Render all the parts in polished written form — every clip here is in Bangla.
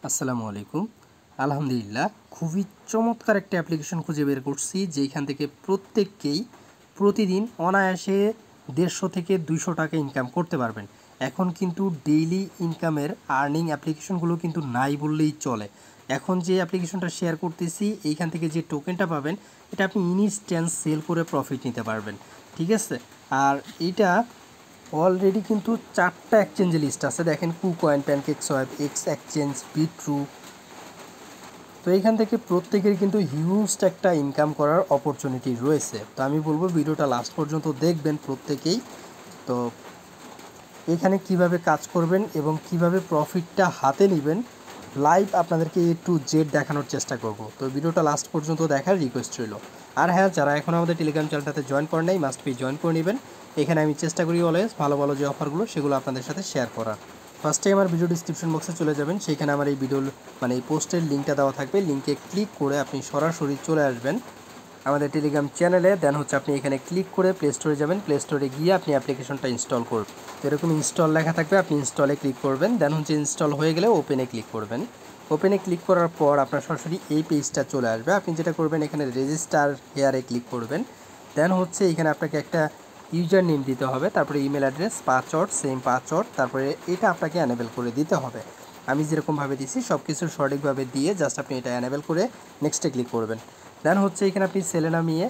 আসসালামু আলাইকুম। আলহামদুলিল্লাহ, খুবই চমৎকার একটা অ্যাপ্লিকেশন খুঁজে বের করছি যেইখান থেকে প্রত্যেককেই প্রতিদিন অনায়াসে 150 থেকে 200 টাকা ইনকাম করতে পারবেন। এখন কিন্তু ডেইলি ইনকামের আর্নিং অ্যাপ্লিকেশনগুলো কিন্তু নাই বললেই চলে। এখন যে অ্যাপ্লিকেশনটা শেয়ার করতেছি এইখান থেকে যে টোকেনটা পাবেন এটা আপনি ইনস্ট্যান্ট সেল করে প্রফিট নিতে পারবেন। ঠিক আছে? আর এইটা অলরেডি কিন্তু 4টা এক্সচেঞ্জে লিস্ট আছে, দেখেন কুকয়েন, প্যানকেকসোয়াপ, এক্স এক্সচেঞ্জ, বিট্রু। তো এইখান থেকে প্রত্যেকের কিন্তু হিউজ একটা ইনকাম করার অপরচুনিটি রয়েছে। তো আমি বলবো ভিডিওটা লাস্ট পর্যন্ত দেখবেন প্রত্যেকেই। তো এখানে কিভাবে কাজ করবেন এবং কিভাবে প্রফিটটা হাতে নেবেন লাইভ আপনাদেরকে A to Z দেখানোর চেষ্টা করব। তো ভিডিওটা লাস্ট পর্যন্ত দেখার রিকোয়েস্ট রইল। আর হ্যাঁ, যারা এখন আমাদের টেলিগ্রাম চ্যানেলটাতে জয়েন করেন নাই মাস্ট বি জয়েন করে নেবেন। এখানে আমি চেষ্টা করি অলওয়েজ ভালো ভালো যে অফারগুলো সেগুলো আপনাদের সাথে শেয়ার করার। ফার্স্টে আমার ভিডিও ডিসক্রিপশন বক্সে চলে যাবেন, সেইখানে আমার এই ভিডিও এই পোস্টের লিঙ্কটা দেওয়া থাকবে। লিঙ্কে ক্লিক করে আপনি সরাসরি চলে আসবেন আমাদের টেলিগ্রাম চ্যানেলে। দেন হচ্ছে আপনি এখানে ক্লিক করে প্লে স্টোরে যাবেন, প্লে স্টোরে গিয়ে আপনি অ্যাপ্লিকেশনটা ইনস্টল করবেন। তো এরকম ইনস্টল লেখা থাকবে, আপনি ইনস্টলে ক্লিক করবেন। দেন হচ্ছে ইনস্টল হয়ে গেলে ওপেনে ক্লিক করবেন। ওপেনে ক্লিক করার পর আপনার সরাসরি এই পেজটা চলে আসবে। আপনি যেটা করবেন এখানে রেজিস্টার হেয়ারে ক্লিক করবেন। দেন হচ্ছে এখানে আপনাকে একটা ইউজার নেম দিতে হবে, তারপরে email address, password, same password, তারপরে এটা আপনাকে অ্যানেবল করে দিতে হবে। আমি যেরকমভাবে দিছি সব কিছু সঠিকভাবে দিয়ে জাস্ট আপনি এটা অ্যানেবল করে নেক্সটে ক্লিক করবেন। দেন হচ্ছে এখানে আপনি ছেলে না মেয়ে,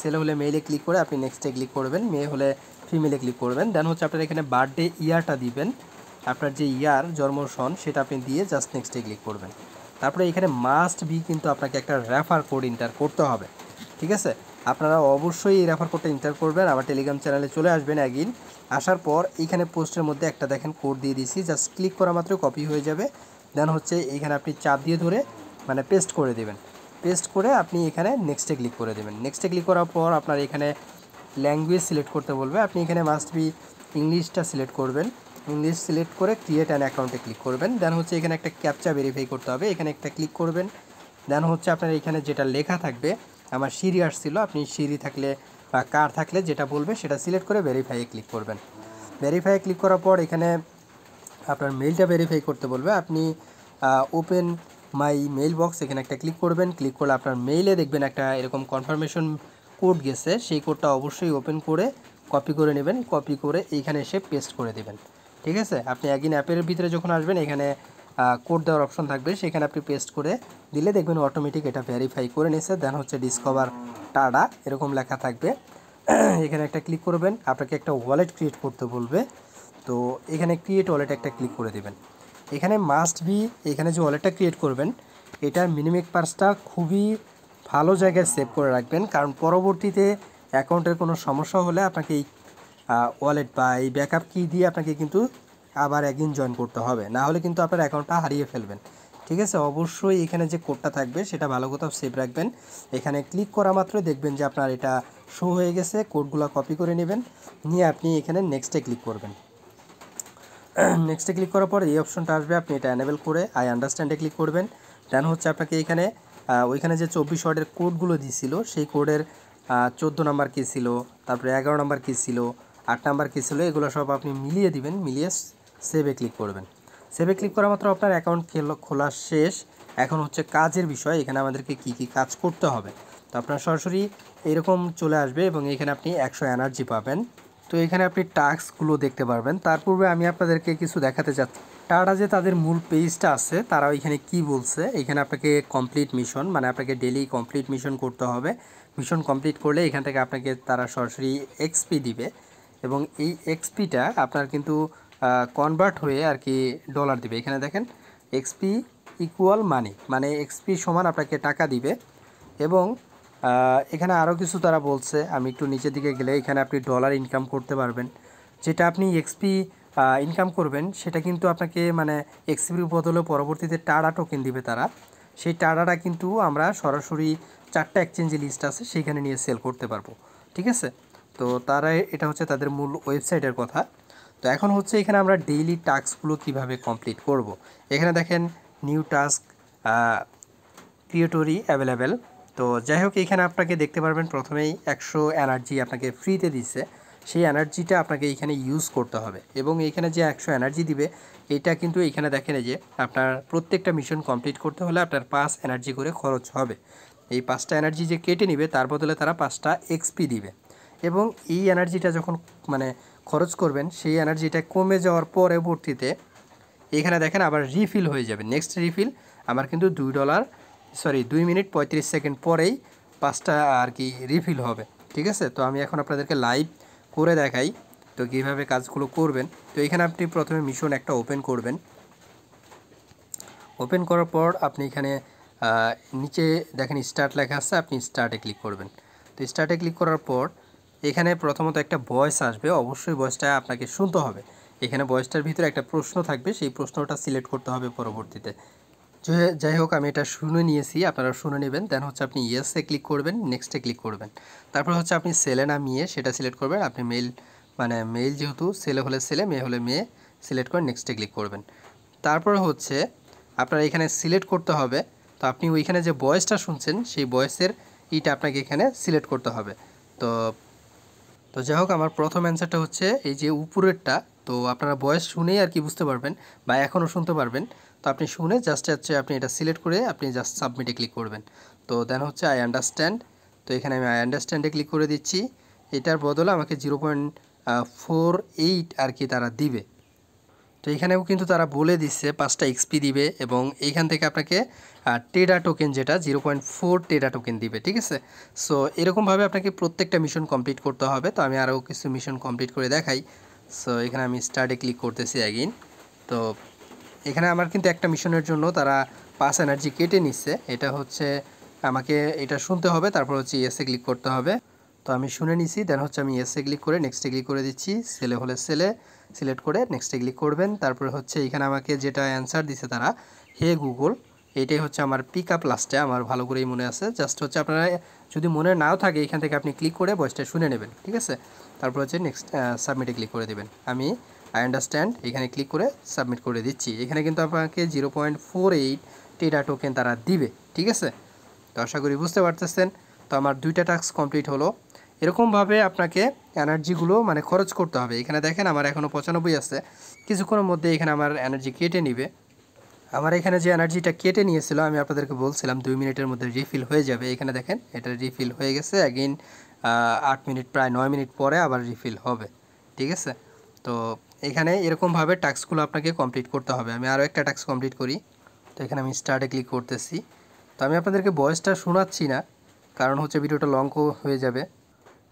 ছেলে হলে মেইলে ক্লিক করে আপনি নেক্সটে ক্লিক করবেন, মেয়ে হলে ফিমেলে ক্লিক করবেন। দেন হচ্ছে আপনার এখানে বার্থডে ইয়ারটা দিবেন, আপনার যে ইয়ার জন্ম সন সেটা আপনি দিয়ে জাস্ট নেক্সটে ক্লিক করবেন। তারপরে এখানে মাস্ট বি কিন্তু আপনাকে একটা রেফার কোড এন্টার করতে হবে। ঠিক আছে? আপনারা অবশ্যই এই রেফার কোডটা এন্টার করবেন। আমার টেলিগ্রাম চ্যানেলে চলে আসবেন অ্যাগিন। আসার পর এইখানে পোস্টের মধ্যে একটা দেখেন কোড দিয়ে দিছি, জাস্ট ক্লিক করা মাত্র কপি হয়ে যাবে। দেন হচ্ছে এইখানে আপনি চাপ দিয়ে ধরে পেস্ট করে দেবেন। পেস্ট করে আপনি এখানে নেক্সটে ক্লিক করে দেবেন। নেক্সটে ক্লিক করার পর আপনার এখানে ল্যাঙ্গুয়েজ সিলেক্ট করতে বলবে, আপনি এখানে মাস্ট বি ইংলিশটা সিলেক্ট করবেন। ইংলিশ সিলেক্ট করে ক্রিয়েট অ্যান অ্যাকাউন্টে ক্লিক করবেন। দেন হচ্ছে এখানে একটা ক্যাপচা ভেরিফাই করতে হবে, এখানে একটা ক্লিক করবেন। দেন হচ্ছে আপনার এখানে যেটা লেখা থাকবে, আমার সিরি আসছিল, আপনি সিরি থাকলে বা কার থাকলে যেটা বলবে সেটা সিলেক্ট করে ভেরিফাইয়ে ক্লিক করবেন। ভেরিফাইয়ে ক্লিক করার পর এখানে আপনার মেইলটা ভেরিফাই করতে বলবে, আপনি ওপেন মাই মেইল বক্স এখানে একটা ক্লিক করবেন। ক্লিক করলে আপনার মেইলে দেখবেন একটা এরকম কনফার্মেশন কোড গেছে, সেই কোডটা অবশ্যই ওপেন করে কপি করে নেবেন। কপি করে এইখানে এসে পেস্ট করে দেবেন। ঠিক আছে? আপনি একদিন অ্যাপের ভিতরে যখন আসবেন এখানে কোড দেওয়ার অপশন থাকবে, সেখানে আপনি পেস্ট করে দিলে দেখবেন অটোমেটিক এটা ভেরিফাই করে নিয়েছে। দেন হচ্ছে ডিসকভার টাডা এরকম লেখা থাকবে, এখানে একটা ক্লিক করবেন। আপনাকে একটা ওয়ালেট ক্রিয়েট করতে বলবে, তো এখানে ক্রিয়েট ওয়ালেট একটা ক্লিক করে দেবেন। এখানে মাস্ট বি এখানে যে ওয়ালেটটা ক্রিয়েট করবেন এটার মিনিমেক পার্সটা খুবই ভালো জায়গায় সেভ করে রাখবেন, কারণ পরবর্তীতে অ্যাকাউন্টের কোনো সমস্যা হলে আপনাকে এই ওয়ালেট বা এই ব্যাকআপ কি দিয়ে আপনাকে কিন্তু আবার একদিন জয়েন করতে হবে, না হলে কিন্তু আপনার অ্যাকাউন্টটা হারিয়ে ফেলবেন। ঠিক আছে? অবশ্যই এখানে যে কোডটা থাকবে সেটা ভালো কোথাও সেভ রাখবেন। এখানে ক্লিক করা মাত্র দেখবেন যে আপনার এটা শো হয়ে গেছে, কোডগুলো কপি করে নেবেন, নিয়ে আপনি এখানে নেক্সটে ক্লিক করবেন। নেক্সটে ক্লিক করার পর এই অপশনটা আসবে, আপনি এটা অ্যানেবল করে আই আন্ডারস্ট্যান্ডে ক্লিক করবেন। দেন হচ্ছে আপনাকে এখানে ওইখানে যে 24 ওয়ার্ডের কোডগুলো দিয়েছিল সেই কোডের 14 নাম্বার কী ছিল, তারপরে 11 নাম্বার কী ছিল, 8 নাম্বার কী ছিল, এগুলো সব আপনি মিলিয়ে দিবেন। মিলিয়ে সেভে ক্লিক করবেন। সেভে ক্লিক করা মাত্র আপনার অ্যাকাউন্ট খোলা শেষ। এখন হচ্ছে কাজের বিষয়, এখানে আমাদেরকে কী কী কাজ করতে হবে। তো আপনার সরাসরি এরকম চলে আসবে এবং এখানে আপনি 100 এনার্জি পাবেন। তো এখানে আপনি টাস্কগুলো দেখতে পারবেন। তার পূর্বে আমি আপনাদেরকে কিছু দেখাতে চাচ্ছি। তারা যে তাদের মূল পেজটা আছে তারা এখানে কি বলছে, এখানে আপনাকে কমপ্লিট মিশন আপনাকে ডেইলি কমপ্লিট মিশন করতে হবে। মিশন কমপ্লিট করলে এখান থেকে আপনাকে তারা সরাসরি এক্সপি দিবে এবং এই এক্সপিটা আপনার কিন্তু কনভার্ট হয়ে আর কি ডলার দিবে। এখানে দেখেন এক্সপি ইকুয়াল মানি, এক্সপি সমান আপনাকে টাকা দিবে। এবং এখানে আরও কিছু তারা বলছে, আমি একটু নিচের দিকে গেলে এখানে আপনি ডলার ইনকাম করতে পারবেন। যেটা আপনি এক্সপি ইনকাম করবেন সেটা কিন্তু আপনাকে এক্সপির বদলে পরবর্তীতে টাডা টোকেন দিবে তারা। সেই টাডাটা কিন্তু আমরা সরাসরি 4টা এক্সচেঞ্জে লিস্ট আছে সেইখানে নিয়ে সেল করতে পারবো। ঠিক আছে? তো তারা এটা হচ্ছে তাদের মূল ওয়েবসাইটের কথা। তো এখন হচ্ছে এখানে আমরা ডেইলি টাস্কগুলো কিভাবে কমপ্লিট করব। এখানে দেখেন নিউ টাস্ক ক্রিয়েটরি অ্যাভেলেবেল। তো যাই হোক এখানে আপনাকে দেখতে পারবেন প্রথমেই 100 এনার্জি আপনাকে ফ্রিতে দিচ্ছে, সেই এনার্জিটা আপনাকে এইখানে ইউজ করতে হবে। এবং এইখানে যে 100 এনার্জি দিবে এটা কিন্তু এইখানে দেখেন এই যে আপনার প্রত্যেকটা মিশন কমপ্লিট করতে হলে আপনার 5 এনার্জি করে খরচ হবে। এই 5টা এনার্জি যে কেটে নিবে তার বদলে তারা 5টা এক্সপি দিবে। এবং এই এনার্জিটা যখন মানে খরচ করবেন সেই এনার্জিটা কমে যাওয়ার পরবর্তীতে এখানে দেখেন আবার রিফিল হয়ে যাবে। নেক্সট রিফিল আমার কিন্তু $2 মিনিট 35 সেকেন্ড পরেই 5টা আর কি রিফিল হবে। ঠিক আছে, তো আমি এখন আপনাদেরকে লাইভ করে দেখাই তো কীভাবে কাজগুলো করবেন। তো এখানে আপনি প্রথমে মিশন একটা ওপেন করবেন। ওপেন করার পর আপনি এখানে নিচে দেখেন স্টার্ট লেখা আছে, আপনি স্টার্টে ক্লিক করবেন। তো স্টার্টে ক্লিক করার পর এখানে প্রথমত একটা ভয়েস আসবে, অবশ্যই ভয়েসটা আপনাকে শুনতে হবে। এখানে ভয়েসটার ভিতরে একটা প্রশ্ন থাকবে, সেই প্রশ্নটা সিলেক্ট করতে হবে পরবর্তীতে। যাই হোক আমি এটা শুনে নিয়েছি, আপনারা শুনে নেবেন। দেন হচ্ছে আপনি ইয়েসে ক্লিক করবেন, নেক্সটে ক্লিক করবেন। তারপর হচ্ছে আপনি ছেলে না মেয়ে সেটা সিলেক্ট করবেন। আপনি মেল যেহেতু, ছেলে হলে ছেলে, মেয়ে হলে মেয়ে সিলেক্ট করে নেক্সটে ক্লিক করবেন। তারপর হচ্ছে আপনার এখানে সিলেক্ট করতে হবে, তো আপনি ওইখানে যে ভয়েসটা শুনছেন সেই ভয়েসের আপনাকে এখানে সিলেক্ট করতে হবে। তো তো যাই হোক আমার প্রথম অ্যান্সারটা হচ্ছে এই যে উপরেরটা। তো আপনারা ভয়েস শুনেই আর কি বুঝতে পারবেন বা এখনও শুনতে পারবেন। তো আপনি শুনে জাস্ট আপনি এটা সিলেক্ট করে আপনি জাস্ট সাবমিটে ক্লিক করবেন। তো দেন হচ্ছে আই আন্ডারস্ট্যান্ড। তো এখানে আমি আই আন্ডারস্ট্যান্ডে ক্লিক করে দিচ্ছি। এটার বদলে আমাকে 0.48 আর কি তারা দিবে। তো এখানেও কিন্তু তারা বলে দিচ্ছে 5টা এক্সপি দিবে এবং এইখান থেকে আপনাকে টেডা টোকেন যেটা 0.4 টেডা টোকেন দিবে। ঠিক আছে, সো এরকমভাবে আপনাকে প্রত্যেকটা মিশন কমপ্লিট করতে হবে। তো আমি আরও কিছু মিশন কমপ্লিট করে দেখাই। সো এখানে আমি স্টার্টে ক্লিক করতেছি অ্যাগেইন। তো এখানে আমার কিন্তু একটা মিশনের জন্য তারা 5 এনার্জি কেটে নিচ্ছে। এটা হচ্ছে আমাকে এটা শুনতে হবে, তারপর হচ্ছে ইয়েসে ক্লিক করতে হবে। তো আমি শুনে নিছি, দেন হচ্ছে আমি ইয়েসে ক্লিক করে নেক্সটে ক্লিক করে দিচ্ছি। ছেলে হলে ছেলে সিলেক্ট করে নেক্সটে ক্লিক করবেন। তারপরে হচ্ছে এখানে আমাকে যেটা অ্যান্সার দিছে তারা, হে গুগল, এটাই হচ্ছে আমার পিক আপ লাস্টে, আমার ভালো করেই মনে আছে। জাস্ট হচ্ছে আপনারা যদি মনে নাও থাকে এখান থেকে আপনি ক্লিক করে ভয়েসটা শুনে নেবেন। ঠিক আছে, তারপর হচ্ছে নেক্সট সাবমিটে ক্লিক করে দেবেন। আমি আই আন্ডারস্ট্যান্ড এখানে ক্লিক করে সাবমিট করে দিচ্ছি। এখানে কিন্তু আপনাকে 0.48 টেডা টোকেন তারা দিবে। ঠিক আছে, তো আশা করি বুঝতে পারতেছেন। তো আমার 2টা টাস্ক কমপ্লিট হলো। এরকমভাবে আপনাকে এনার্জিগুলো মানে খরচ করতে হবে। এখানে দেখেন আমার এখনও 95 আছে, কিছুক্ষণের মধ্যে এখানে আমার এনার্জি কেটে নিবে। আমার এখানে যে এনার্জিটা কেটে নিয়েছিল আমি আপনাদেরকে বলছিলাম 2 মিনিটের মধ্যে রিফিল হয়ে যাবে। এখানে দেখেন এটা রিফিল হয়ে গেছে। অ্যাগেইন 8 মিনিট, প্রায় 9 মিনিট পরে আবার রিফিল হবে। ঠিক আছে, তো এখানে এরকমভাবে টাস্কগুলো আপনাকে কমপ্লিট করতে হবে। আমি আরও একটা টাস্ক কমপ্লিট করি। তো এখানে আমি স্টার্টে ক্লিক করতেছি। তো আমি আপনাদেরকে ভয়েসটা শোনাচ্ছি না, কারণ হচ্ছে ভিডিওটা লং হয়ে যাবে।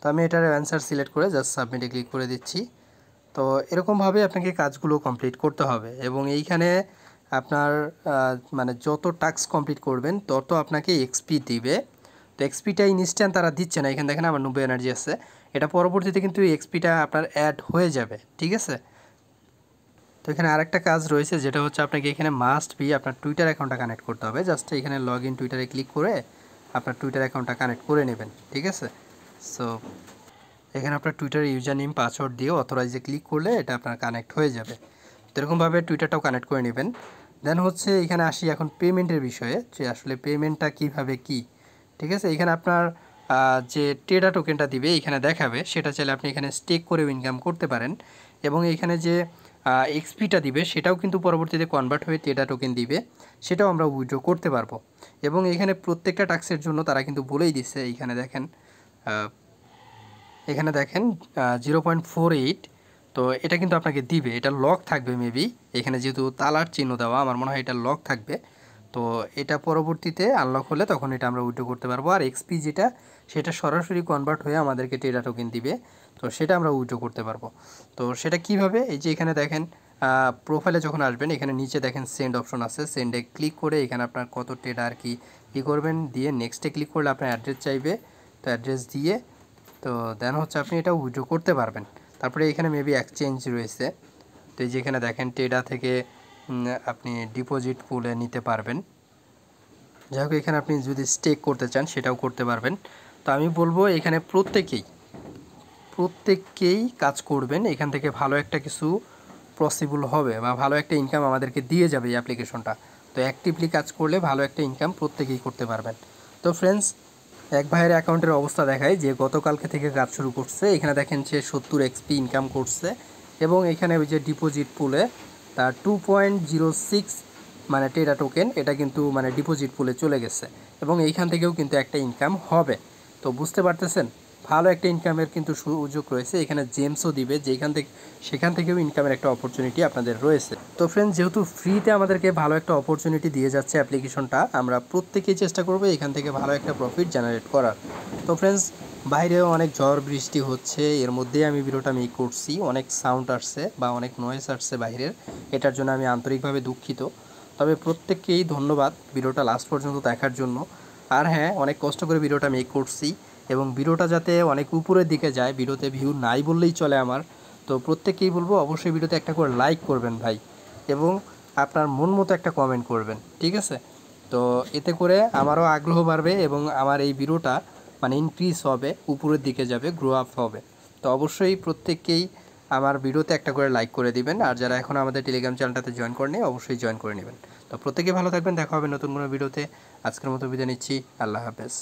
তো আমি এটার অ্যান্সার সিলেক্ট করে জাস্ট সাবমিটে ক্লিক করে দিচ্ছি। তো এরকমভাবে আপনাকে কাজগুলো কমপ্লিট করতে হবে এবং এইখানে আপনার মানে যত টাস্ক কমপ্লিট করবেন তত আপনাকে এক্সপি দিবে। তো এক্সপিটা ইনস্ট্যান্ট তারা দিচ্ছে না। এখানে দেখেন আমার 90 এনার্জি আছে, এটা পরবর্তীতে কিন্তু এক্সপিটা আপনার অ্যাড হয়ে যাবে। ঠিক আছে, তো এখানে আরেকটা কাজ রয়েছে যেটা হচ্ছে আপনাকে এখানে মাস্ট বি আপনার টুইটার অ্যাকাউন্টটা কানেক্ট করতে হবে। জাস্ট এখানে লগ ইন টুইটারে ক্লিক করে আপনার টুইটার অ্যাকাউন্টটা কানেক্ট করে নেবেন। ঠিক আছে, সো এখানে আপনার টুইটার ইউজার নেম পাসওয়ার্ড দিয়ে অথরাইজে ক্লিক করলে এটা আপনার কানেক্ট হয়ে যাবে। তো এরকমভাবে টুইটারটাও কানেক্ট করে নেবেন। দেন হচ্ছে এখানে আসি এখন পেমেন্টের বিষয়ে, যে আসলে পেমেন্টটা কিভাবে কি। ঠিক আছে, এখানে আপনার যে টেডা টোকেনটা দিবে এখানে দেখাবে, সেটা চাইলে আপনি এখানে স্টেক করে ইনকাম করতে পারেন। এবং এখানে যে এক্সপিটা দিবে সেটাও কিন্তু পরবর্তীতে কনভার্ট হয়ে টেডা টোকেন দিবে, সেটাও আমরা উইথড্র করতে পারবো। এবং এখানে প্রত্যেকটা টাস্কের জন্য তারা কিন্তু বলেই দিচ্ছে। এখানে দেখেন 0.48। তো এটা কিন্তু আপনাকে দিবে, এটা লক থাকবে মেবি। এখানে যেহেতু তালার চিহ্ন দেওয়া, আমার মনে হয় এটা লক থাকবে। তো এটা পরবর্তীতে আনলক হলে তখন এটা আমরা উইথড্র করতে পারবো। আর এক্সপি যেটা, সেটা সরাসরি কনভার্ট হয়ে আমাদেরকে টেডা টোকেন দিবে, তো সেটা আমরা উইথড্র করতে পারবো। তো সেটা কিভাবে, এই যে এখানে দেখেন প্রোফাইলে যখন আসবেন এখানে নিচে দেখেন সেন্ড অপশন আছে, সেন্ডে ক্লিক করে এখানে আপনার কত টেডা আর কি করবেন, দিয়ে নেক্সটে ক্লিক করলে আপনার অ্যাড্রেস চাইবে। তো অ্যাড্রেস দিয়ে তো দেন হচ্ছে আপনি এটা উইথড্র করতে পারবেন। তারপরে এখানে মেবি এক্সচেঞ্জ রয়েছে। তো এই যেখানে দেখেন টেডা থেকে আপনি ডিপোজিট পুলে নিতে পারবেন। যাই হোক এখানে আপনি যদি স্টেক করতে চান সেটাও করতে পারবেন। তো আমি বলবো এখানে প্রত্যেককেই কাজ করবেন, এখান থেকে ভালো একটা কিছু পসিবল হবে বা ভালো একটা ইনকাম আমাদেরকে দিয়ে যাবে এই অ্যাপ্লিকেশনটা। তো অ্যাক্টিভলি কাজ করলে ভালো একটা ইনকাম প্রত্যেকেই করতে পারবেন। তো ফ্রেন্ডস, এক ভাইয়ের অ্যাকাউন্টের অবস্থা দেখায় যে গতকালকে থেকে কাজ শুরু করছে। এখানে দেখেন সে 70 এক্সপি ইনকাম করছে এবং এখানে ওই যে ডিপোজিট পুলে তার 2.06 মানে টেরা টোকেন এটা কিন্তু মানে ডিপোজিট পুলে চলে গেছে এবং এইখান থেকেও কিন্তু একটা ইনকাম হবে। তো বুঝতে পারতেছেন ভালো একটা ইনকামের কিন্তু সুযোগ রয়েছে। এখানে জেমসও দিবে যেখান থেকে সেখান থেকেও ইনকামের একটা অপরচুনিটি আপনাদের রয়েছে। তো ফ্রেন্ডস, যেহেতু ফ্রিতে আমাদেরকে ভালো একটা অপরচুনিটি দিয়ে যাচ্ছে অ্যাপ্লিকেশনটা, আমরা প্রত্যেকেই চেষ্টা করব এখান থেকে ভালো একটা প্রফিট জেনারেট করার। তো ফ্রেন্ডস, বাইরেও অনেক ঝড় বৃষ্টি হচ্ছে, এর মধ্যেই আমি ভিডিওটা মেক করছি। অনেক সাউন্ড আসছে বা অনেক নয়েজ আসছে বাইরের, এটার জন্য আমি আন্তরিকভাবে দুঃখিত। তবে প্রত্যেককেই ধন্যবাদ ভিডিওটা লাস্ট পর্যন্ত দেখার জন্য। আর হ্যাঁ, অনেক কষ্ট করে ভিডিওটা মেক করছি এবং ভিডিওটা যাতে অনেক উপরের দিকে যায়, ভিডিওতে ভিউ নাই বললেই চলে আমার। তো প্রত্যেককেই বলবো অবশ্যই ভিডিওতে একটা করে লাইক করবেন ভাই, এবং আপনার মন মতো একটা কমেন্ট করবেন, ঠিক আছে? তো এতে করে আমারও আগ্রহ বাড়বে এবং আমার এই ভিডিওটা মানে ইনক্রিজ হবে, উপরের দিকে যাবে, গ্রো আপ হবে। তো অবশ্যই প্রত্যেককেই আমার ভিডিওতে একটা করে লাইক করে দিবেন। আর যারা এখন আমাদের টেলিগ্রাম চ্যানেলটাতে জয়েন করেনি অবশ্যই জয়েন করে নেবেন। তো প্রত্যেকেই ভালো থাকবেন, দেখা হবে নতুন কোনো ভিডিওতে। আজকের মতো বিদায় নিচ্ছি, আল্লাহ হাফেজ।